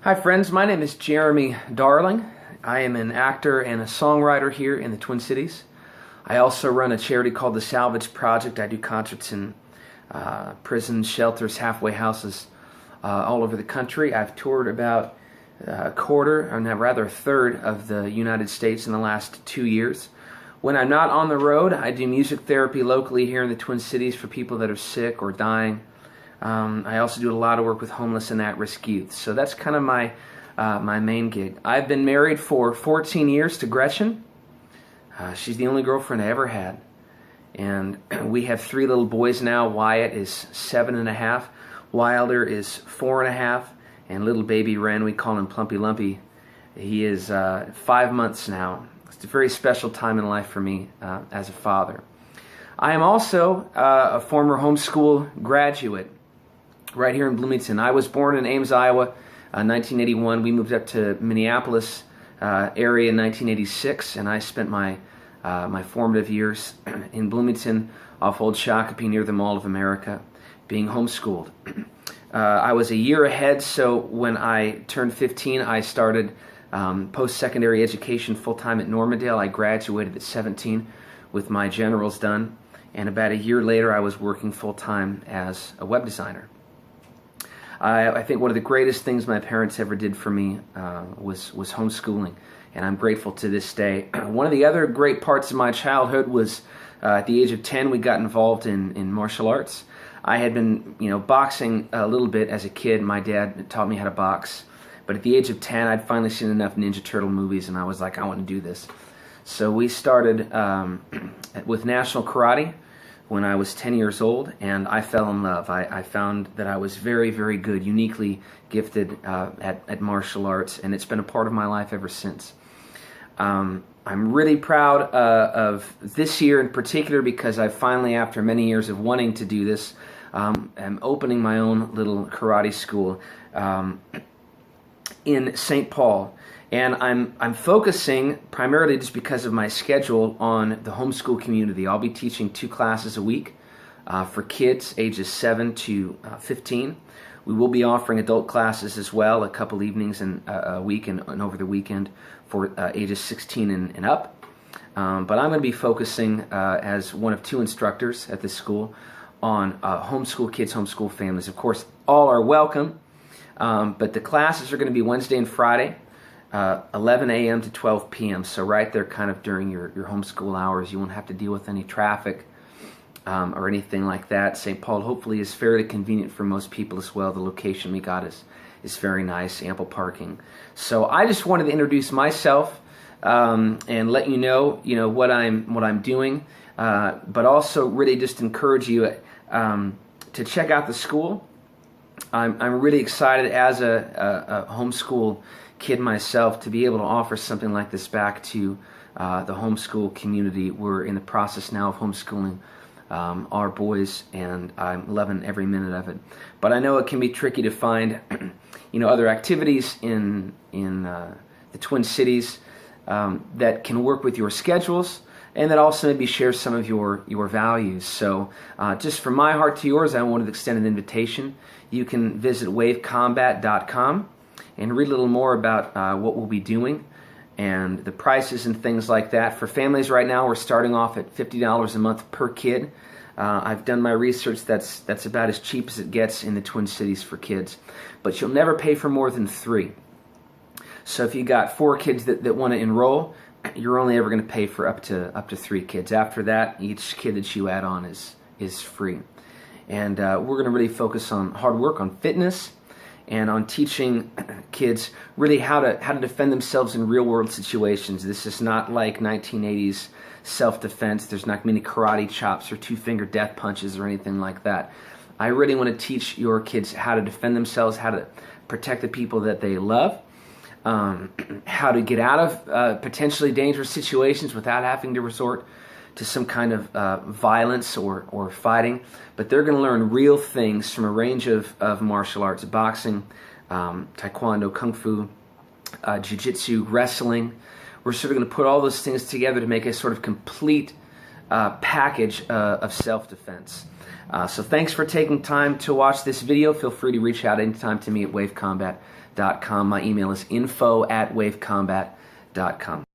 Hi friends, my name is Jeremy Darling. I am an actor and a songwriter here in the Twin Cities. I also run a charity called the Salvage Project. I do concerts in prisons, shelters, halfway houses all over the country. I've toured about a quarter, or rather a third of the United States in the last 2 years. When I'm not on the road, I do music therapy locally here in the Twin Cities for people that are sick or dying. I also do a lot of work with homeless and at-risk youth. So that's kind of my main gig. I've been married for 14 years to Gretchen. She's the only girlfriend I ever had. And we have 3 little boys now. Wyatt is 7.5. Wilder is 4.5. And little baby Ren, we call him Plumpy Lumpy. He is 5 months now. It's a very special time in life for me as a father. I am also a former homeschool graduate right here in Bloomington. I was born in Ames, Iowa, 1981. We moved up to Minneapolis area in 1986, and I spent my formative years in Bloomington off Old Shakopee near the Mall of America, being homeschooled. I was a year ahead, so when I turned 15, I started post-secondary education full-time at Normandale. I graduated at 17 with my generals done, and about a year later, I was working full-time as a web designer. I think one of the greatest things my parents ever did for me was homeschooling, and I'm grateful to this day. One of the other great parts of my childhood was at the age of 10, we got involved in martial arts. I had been, boxing a little bit as a kid. My dad taught me how to box, but at the age of 10, I'd finally seen enough Ninja Turtle movies, and I was like, I want to do this. So we started with National Karate when I was 10 years old, and I fell in love. I found that I was very, very good, uniquely gifted at martial arts, and it's been a part of my life ever since. I'm really proud of this year in particular because I finally, after many years of wanting to do this, am opening my own little karate school in St. Paul. And I'm focusing primarily just because of my schedule on the homeschool community. I'll be teaching 2 classes a week for kids ages 7 to 15. We will be offering adult classes as well, a couple evenings and a week and over the weekend for ages 16 and up. But I'm going to be focusing as one of 2 instructors at this school on homeschool kids, homeschool families. Of course, all are welcome, but the classes are going to be Wednesday and Friday. 11 a.m. to 12 p.m. So right there kind of during your homeschool hours. You won't have to deal with any traffic or anything like that. St. Paul hopefully is fairly convenient for most people as well. The location we got is very nice, ample parking. So I just wanted to introduce myself and let you know what I'm doing, but also really just encourage you to check out the school. I'm really excited as a homeschool kid myself to be able to offer something like this back to the homeschool community. We're in the process now of homeschooling our boys, and I'm loving every minute of it. But I know it can be tricky to find other activities in the Twin Cities that can work with your schedules and that also maybe share some of your values. So just from my heart to yours, I wanted to extend an invitation. You can visit wavecombat.com and read a little more about what we'll be doing and the prices and things like that. For families right now, we're starting off at $50 a month per kid. I've done my research. That's about as cheap as it gets in the Twin Cities for kids. But you'll never pay for more than 3. So if you got 4 kids that want to enroll, you're only ever going to pay for up to 3 kids. After that, each kid that you add on is free. And we're going to really focus on hard work, on fitness, and on teaching kids really how to defend themselves in real-world situations. This is not like 1980s self-defense. There's not many karate chops or 2-finger death punches or anything like that. I really want to teach your kids how to defend themselves, how to protect the people that they love, how to get out of potentially dangerous situations without having to resort to some kind of violence or fighting, but they're going to learn real things from a range of martial arts: boxing, taekwondo, kung fu, jiu-jitsu, wrestling. We're sort of going to put all those things together to make a sort of complete package of self-defense. So thanks for taking time to watch this video. Feel free to reach out anytime to me at wavecombat.com. My email is info@wavecombat.com.